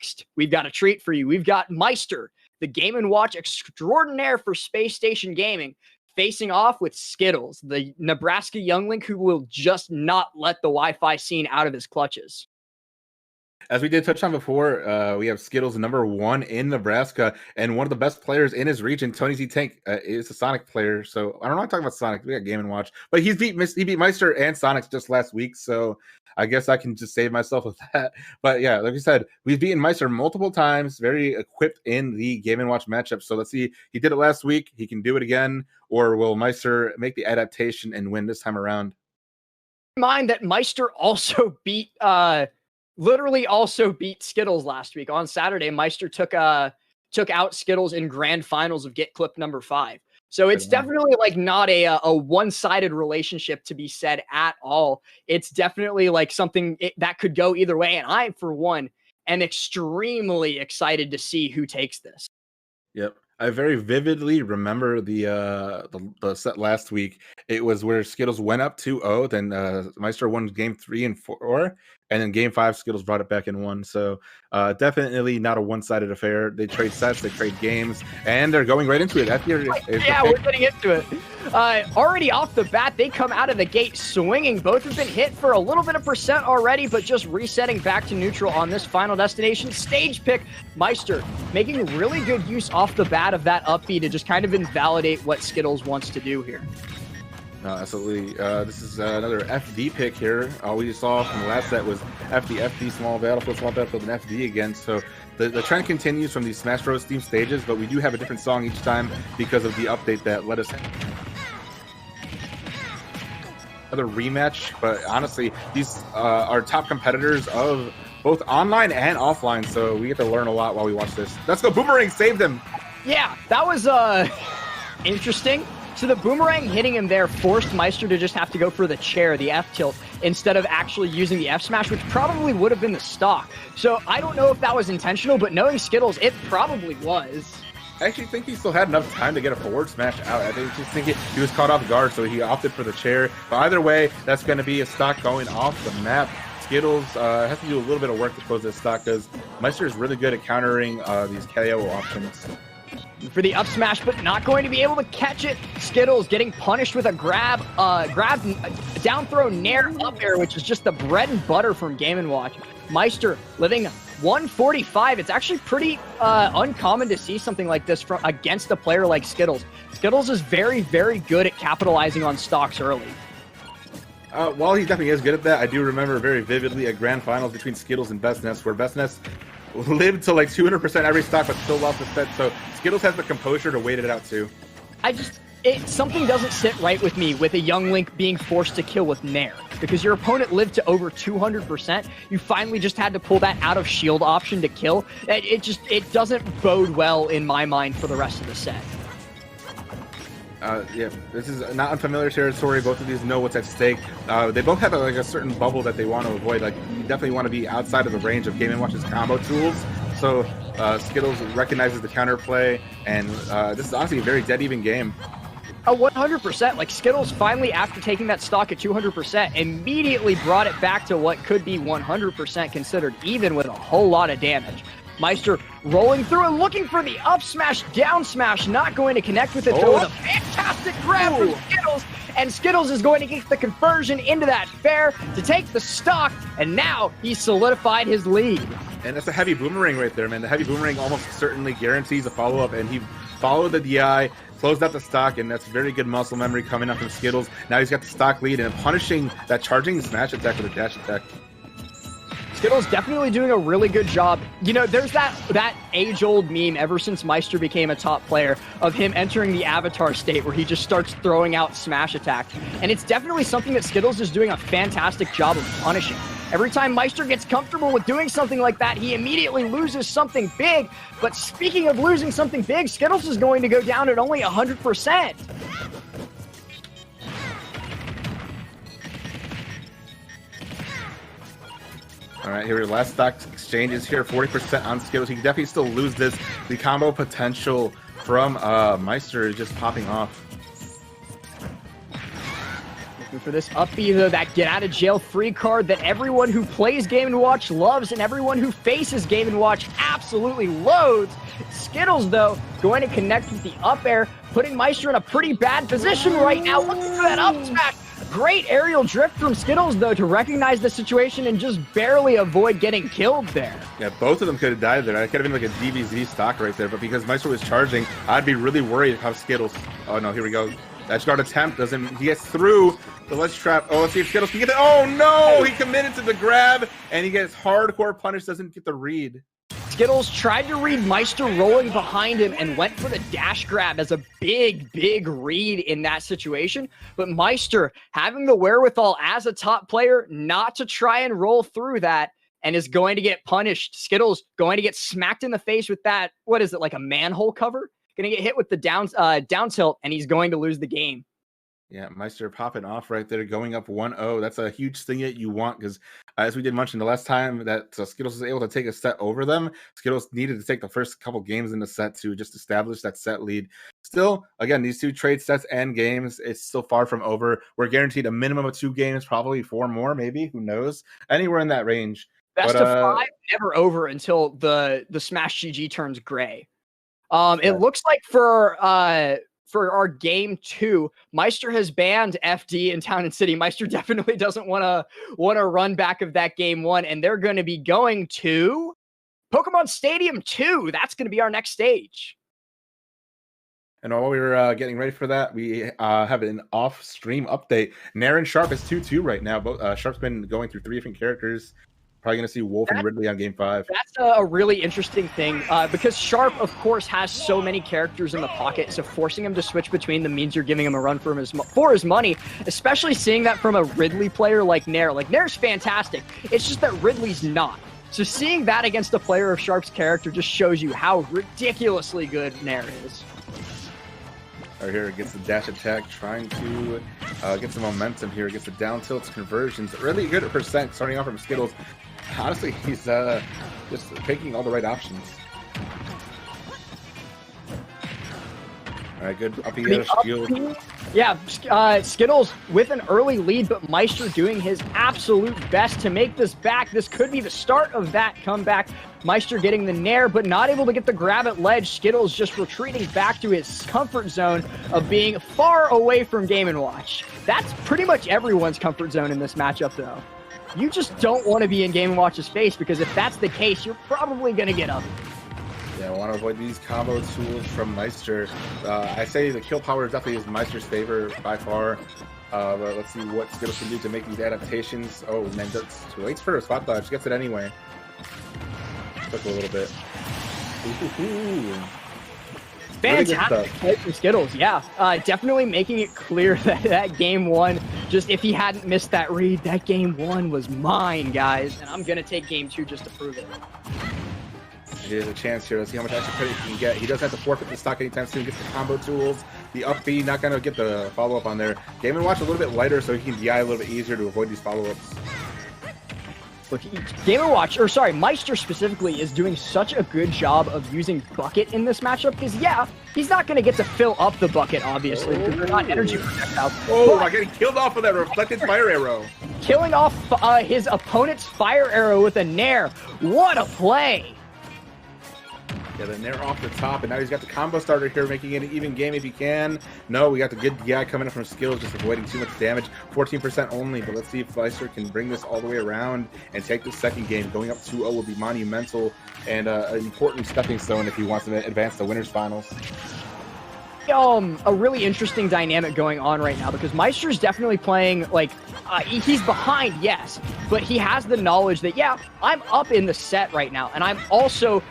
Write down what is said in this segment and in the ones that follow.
next, we've got a treat for you. We've got Maister, the Game & Watch extraordinaire for Space Station Gaming, facing off with Skittles, the Nebraska youngling who will just not let the Wi-Fi scene out of his clutches. As we did touch on before, we have Skittles #1 in Nebraska, and one of the best players in his region, Tony Z Tank, is a Sonic player. So I don't know talking about Sonic. We got Game & Watch, but he beat Maister and Sonic just last week. So I guess I can just save myself with that. But yeah, like we said, we've beaten Maister multiple times, very equipped in the Game & Watch matchup. So let's see, he did it last week. He can do it again, or will Maister make the adaptation and win this time around? Mind that Maister also beat literally also beat Skittles last week. On Saturday, Maister took out Skittles in grand finals of Get Clip number 5. So it's definitely like not a one-sided relationship to be said at all. It's definitely like something that could go either way. And I, for one, am extremely excited to see who takes this. Yep. I very vividly remember the set last week. It was where Skittles went up 2-0, then Maister won game 3 and 4, and then game 5 Skittles brought it back and won. So definitely not a one-sided affair. They trade sets, they trade games, and they're going right into it. Yeah, we're getting into it. Already off the bat, they come out of the gate swinging. Both have been hit for a little bit of percent already, but just resetting back to neutral on this final destination stage pick. Maister making really good use off the bat of that up B to just kind of invalidate what Skittles wants to do here. Absolutely. This is another FD pick here. All we saw from the last set was FD, small battlefield, and FD again. So the trend continues from these Smash Bros. Theme stages, but we do have a different song each time because of the update that let us another rematch. But honestly, these are top competitors of both online and offline, so we get to learn a lot while we watch this. Let's go, Boomerang saved him. Yeah, that was interesting. So the boomerang hitting him there forced Maister to just have to go for the chair, the F tilt, instead of actually using the F smash, which probably would have been the stock. So I don't know if that was intentional, but knowing Skittles, it probably was. I actually think he still had enough time to get a forward smash out. I think he was caught off guard, so he opted for the chair. But either way, that's going to be a stock going off the map. Skittles has to do a little bit of work to close this stock, because Maister is really good at countering these KO options. For the up smash, but not going to be able to catch it. Skittles getting punished with a grab down throw nair up air, which is just the bread and butter from Game & Watch. Maister living 145. It's actually pretty uncommon to see something like this from against a player like Skittles. Skittles is very, very good at capitalizing on stocks early. While he definitely is good at that, I do remember very vividly a grand finals between Skittles and Best Nest, where Best Nest lived to like 200% every stock, but still lost the set. So Skittles has the composure to wait it out too. Something doesn't sit right with me with a young Link being forced to kill with Nair, because your opponent lived to over 200%. You finally just had to pull that out of shield option to kill. It doesn't bode well in my mind for the rest of the set. Yeah, this is not unfamiliar territory. Both of these know what's at stake. They both have a certain bubble that they want to avoid. Like, you definitely want to be outside of the range of Game & Watch's combo tools. So Skittles recognizes the counterplay, and this is honestly a very dead even game. 100%. Like, Skittles finally, after taking that stock at 200%, immediately brought it back to what could be 100% considered even with a whole lot of damage. Maister rolling through and looking for the up smash, down smash, not going to connect with it, though, with a fantastic grab from Skittles, and Skittles is going to get the conversion into that fair to take the stock, and now he's solidified his lead. And that's a heavy boomerang right there, man. The heavy boomerang almost certainly guarantees a follow-up, and he followed the DI, closed out the stock, and that's very good muscle memory coming up from Skittles. Now he's got the stock lead and punishing that charging smash attack with a dash attack. Skittles definitely doing a really good job. You know, there's that age-old meme ever since Maister became a top player of him entering the avatar state where he just starts throwing out smash attacks. And it's definitely something that Skittles is doing a fantastic job of punishing. Every time Maister gets comfortable with doing something like that, he immediately loses something big. But speaking of losing something big, Skittles is going to go down at only 100%. All right, here, last stock exchange is here, 40% on Skittles. He can definitely still lose this. The combo potential from Maister is just popping off. Looking for this up B, though, that get out of jail free card that everyone who plays Game & Watch loves and everyone who faces Game & Watch absolutely loads. Skittles, though, going to connect with the up air, putting Maister in a pretty bad position right now. Looking for that up smash. Great aerial drift from Skittles, though, to recognize the situation and just barely avoid getting killed there. Yeah, both of them could have died there. That could have been like a DBZ stock right there, but because Maister was charging, I'd be really worried how Skittles... Oh, no, here we go. Edge guard attempt doesn't... He gets through the ledge trap. Oh, let's see if Skittles can get it. Oh, no! He committed to the grab, and he gets hardcore punish, doesn't get the read. Skittles tried to read Maister rolling behind him and went for the dash grab as a big, big read in that situation. But Maister having the wherewithal as a top player not to try and roll through that and is going to get punished. Skittles going to get smacked in the face with that, what is it, like a manhole cover? Going to get hit with the down tilt, and he's going to lose the game. Yeah, Maister popping off right there, going up 1-0. That's a huge thing that you want because, as we did mention the last time that Skittles was able to take a set over them, Skittles needed to take the first couple games in the set to just establish that set lead. Still, again, these two trade sets and games, it's still far from over. We're guaranteed a minimum of 2 games, probably 4 more, maybe. Who knows? Anywhere in that range. Best of 5, never over until the Smash GG turns gray. It looks like for our game 2, Maister has banned FD in Town and City. Maister definitely doesn't want to run back of that game 1, and they're going to be going to Pokemon Stadium 2. That's going to be our next stage. And while we were getting ready for that, we have an off-stream update. Nair and Sharp is 2-2 right now. Sharp's been going through 3 different characters. Probably going to see Wolf and Ridley on game 5. That's a really interesting thing because Sharp, of course, has so many characters in the pocket, so forcing him to switch between them means you're giving him a run for his money, especially seeing that from a Ridley player like Nair. Like, Nair's fantastic. It's just that Ridley's not. So seeing that against a player of Sharp's character just shows you how ridiculously good Nair is. Right here, gets the dash attack, trying to get some momentum here. Gets the down tilts, conversions. Really good at percent, starting off from Skittles. Honestly, he's just taking all the right options. All right, good up air shield. Yeah, Skittles with an early lead, but Maister doing his absolute best to make this back. This could be the start of that comeback. Maister getting the nair, but not able to get the grab at ledge. Skittles just retreating back to his comfort zone of being far away from Game & Watch. That's pretty much everyone's comfort zone in this matchup, though. You just don't want to be in Game & Watch's face, because if that's the case, you're probably going to get up. Yeah, I want to avoid these combo tools from Maister. I say the kill power definitely is Maister's favor by far. But let's see what Skittles can do to make these adaptations. Oh, man, that's too late for a spot dodge. Gets it anyway. Took a little bit. Ooh. Fantastic play from Skittles, yeah. Definitely making it clear that game 1, just if he hadn't missed that read, that game 1 was mine, guys. And I'm going to take game 2 just to prove it. He has a chance here. Let's see how much extra credit he can get. He doesn't have to forfeit the stock anytime soon. Gets the combo tools. The up B, not going to get the follow-up on there. Game & Watch a little bit lighter, so he can DI a little bit easier to avoid these follow-ups. Look, Game & Watch, or sorry, Maister specifically is doing such a good job of using Bucket in this matchup, because, yeah, he's not going to get to fill up the bucket, obviously, because they're not energy projectiles. Oh, I'm getting killed off with that reflected fire arrow. Killing off his opponent's fire arrow with a nair. What a play! Yeah, the nair off the top, and now he's got the combo starter here, making it an even game if he can. No, we got the good DI coming up from Skittles, just avoiding too much damage. 14% only, but let's see if Maister can bring this all the way around and take the second game. Going up 2-0 will be monumental and an important stepping stone if he wants to advance the winners finals. A really interesting dynamic going on right now, because Maister's definitely playing like he's behind, yes, but he has the knowledge that, yeah, I'm up in the set right now, and I'm also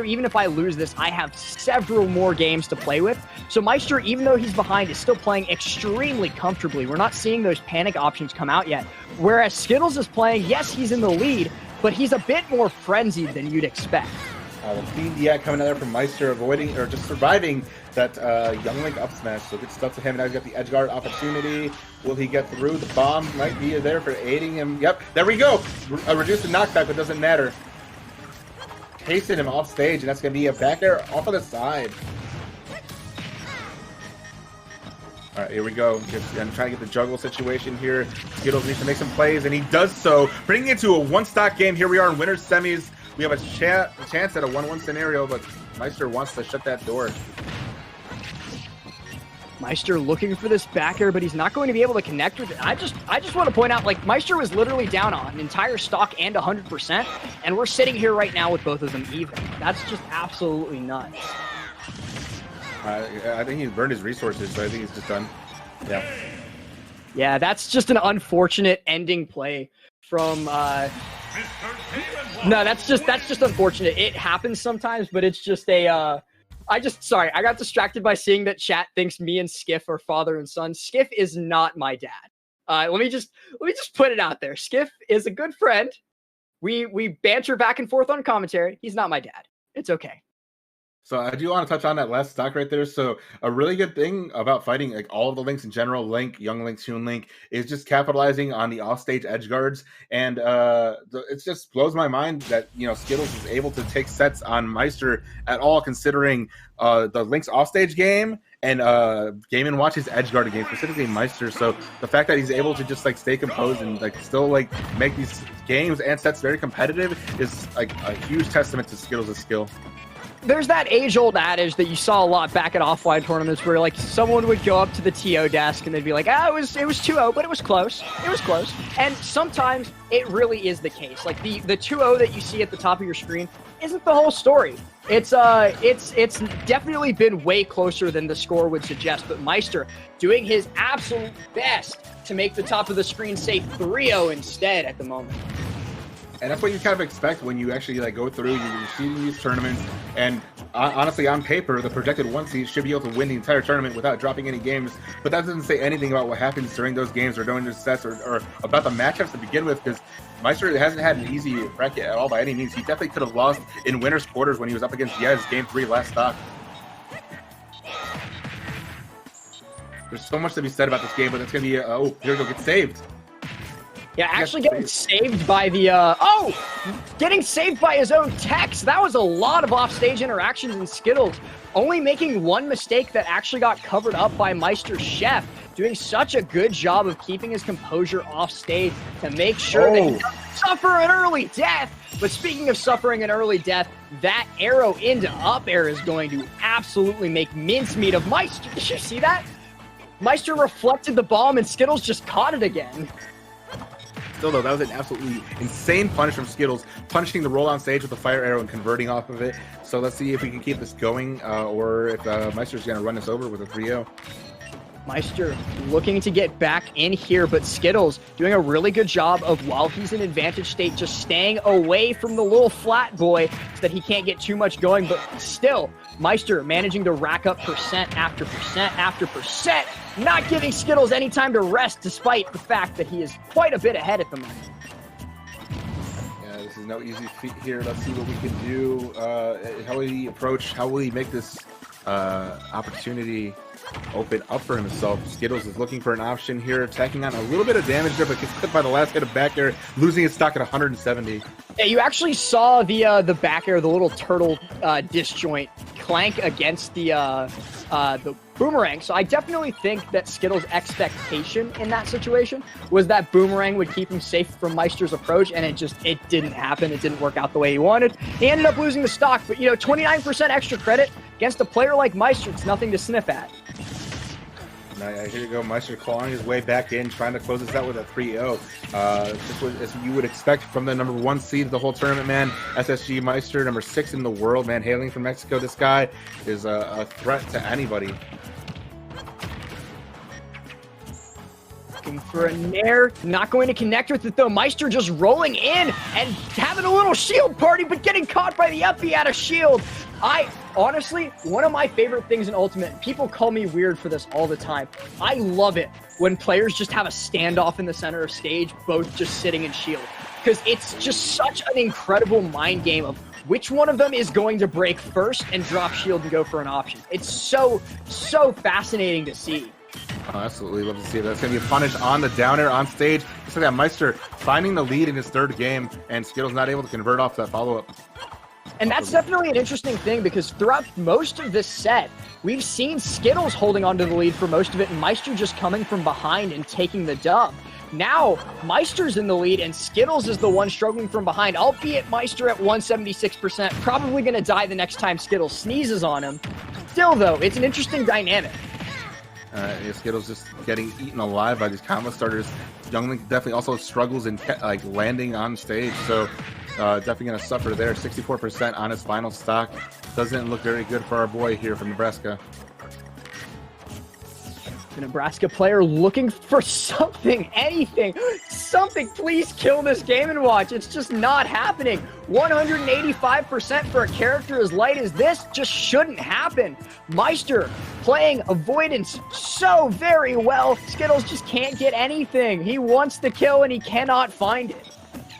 even if I lose this, I have several more games to play with. So Maister, even though he's behind, is still playing extremely comfortably. We're not seeing those panic options come out yet. Whereas Skittles is playing, yes, he's in the lead, but he's a bit more frenzied than you'd expect. The speed DI coming out there from Maister, avoiding or just surviving that Young Link up smash. So good stuff to him. Now he's got the edge guard opportunity. Will he get through? The bomb might be there for aiding him. Yep, there we go. Reduce the knockback, but doesn't matter. Pasted him off stage, and that's going to be a back air off of the side. All All right, here we go. I'm trying to get the juggle situation here. Skittles needs to make some plays, and he does so, bringing it to a one-stock game. Here we are in winner's semis. We have a chance at a 1-1 scenario, but Maister wants to shut that door. Maister looking for this back air, but he's not going to be able to connect with it. I just want to point out, like, Maister was literally down on an entire stock and 100%, and we're sitting here right now with both of them even. That's just absolutely nuts. I think he's burned his resources, so I think he's just done. Yeah. Yeah, that's just an unfortunate ending play from. No, that's just unfortunate. It happens sometimes, but it's just a. Sorry, I got distracted by seeing that chat thinks me and Skiff are father and son. Skiff is not my dad. Let me just put it out there. Skiff is a good friend. We banter back and forth on commentary. He's not my dad. It's okay. So I do want to touch on that last stock right there. So a really good thing about fighting, like all of the links in general, Link, Young Link, Toon Link, is just capitalizing on the offstage edge guards. And it just blows my mind that, you know, Skittles is able to take sets on Maister at all, considering the Link's offstage game and Game & Watch's edge guard game, specifically Maister. So the fact that he's able to just like stay composed and like still like make these games and sets very competitive is like a huge testament to Skittles' skill. There's that age-old adage that you saw a lot back at offline tournaments where, like, someone would go up to the TO desk and they'd be like, it was 2-0, but it was close. It was close. And sometimes it really is the case. Like, the 2-0 that you see at the top of your screen isn't the whole story. It's definitely been way closer than the score would suggest, but Maister doing his absolute best to make the top of the screen say 3-0 instead at the moment. And that's what you kind of expect when you actually like go through, you're seeing these tournaments, and honestly, on paper, the projected 1 seed should be able to win the entire tournament without dropping any games. But that doesn't say anything about what happens during those games or during the sets or about the matchups to begin with, because Maister hasn't had an easy bracket at all by any means. He definitely could have lost in winner's quarters when he was up against Yez game 3 last stock. There's so much to be said about this game, but it's going to be, oh, here we go, get saved. Yeah, actually getting saved by the, getting saved by his own text. That was a lot of offstage interactions in Skittles. Only making one mistake that actually got covered up by Maister Chef. Doing such a good job of keeping his composure off stage to make sure that he doesn't suffer an early death. But speaking of suffering an early death, that arrow into up air is going to absolutely make mincemeat of Maister. Did you see that? Maister reflected the bomb and Skittles just caught it again. Still, though, that was an absolutely insane punish from Skittles, punishing the roll on stage with the fire arrow and converting off of it. So let's see if we can keep this going, or if Maister's going to run us over with a 3-0. Maister looking to get back in here, but Skittles doing a really good job of, while he's in advantage state, just staying away from the little flat boy so that he can't get too much going. But still, Maister managing to rack up percent after percent after percent, not giving Skittles any time to rest, despite the fact that he is quite a bit ahead at the moment. Yeah, this is no easy feat here. Let's see what we can do. How will he approach? How will he make this opportunity open up for himself? Skittles is looking for an option here, attacking on a little bit of damage there, but gets clipped by the last hit of back air, losing his stock at 170. Yeah, you actually saw the back air, the little turtle disjoint clank against the boomerang. So I definitely think that Skittles' expectation in that situation was that boomerang would keep him safe from Maister's approach, and it didn't happen. It didn't work out the way he wanted. He ended up losing the stock, but 29% extra credit against a player like Maister, it's nothing to sniff at. Here you go, Maister clawing his way back in, trying to close this out with a 3-0. Just as you would expect from the number 1 seed of the whole tournament, man. SSG Maister, number 6 in the world, man. Hailing from Mexico, this guy is a threat to anybody. Looking for a nair, not going to connect with it though. Maister just rolling in and having a little shield party, but getting caught by the uppy out of shield. Honestly, one of my favorite things in Ultimate, people call me weird for this all the time. I love it when players just have a standoff in the center of stage, both just sitting in shield. Because it's just such an incredible mind game of which one of them is going to break first and drop shield and go for an option. It's so fascinating to see. Oh, absolutely love to see that. That's going to be a punish on the down air on stage. Just like that, Maister finding the lead in his third game, and Skittles not able to convert off that follow-up. And that's definitely an interesting thing, because throughout most of this set, we've seen Skittles holding onto the lead for most of it, and Maister just coming from behind and taking the dub. Now, Maister's in the lead, and Skittles is the one struggling from behind, albeit Maister at 176%, probably going to die the next time Skittles sneezes on him. Still, though, it's an interesting dynamic. Skittles just getting eaten alive by these combo starters. Youngling definitely also struggles in like landing on stage, so definitely going to suffer there. 64% on his final stock. Doesn't look very good for our boy here from Nebraska. The Nebraska player looking for something, anything, something. Please kill this Game & Watch. It's just not happening. 185% for a character as light as this just shouldn't happen. Maister playing avoidance so very well. Skittles just can't get anything. He wants the kill and he cannot find it.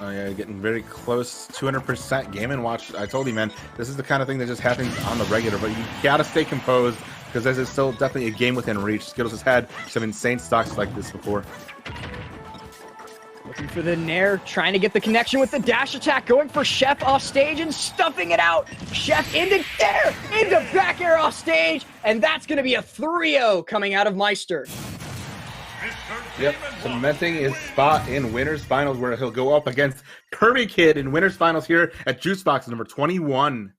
Oh yeah, getting very close, 200% Game & Watch. I told you, man, this is the kind of thing that just happens on the regular, but you gotta stay composed because this is still definitely a game within reach. Skittles has had some insane stocks like this before. Looking for the Nair, trying to get the connection with the dash attack, going for Chef off stage and stuffing it out. Chef into Nair, into back air off stage, and that's going to be a 3-0 coming out of Maister. Yep, cementing his spot in winners finals where he'll go up against Kirby Kid in winners finals here at Juicebox number 21.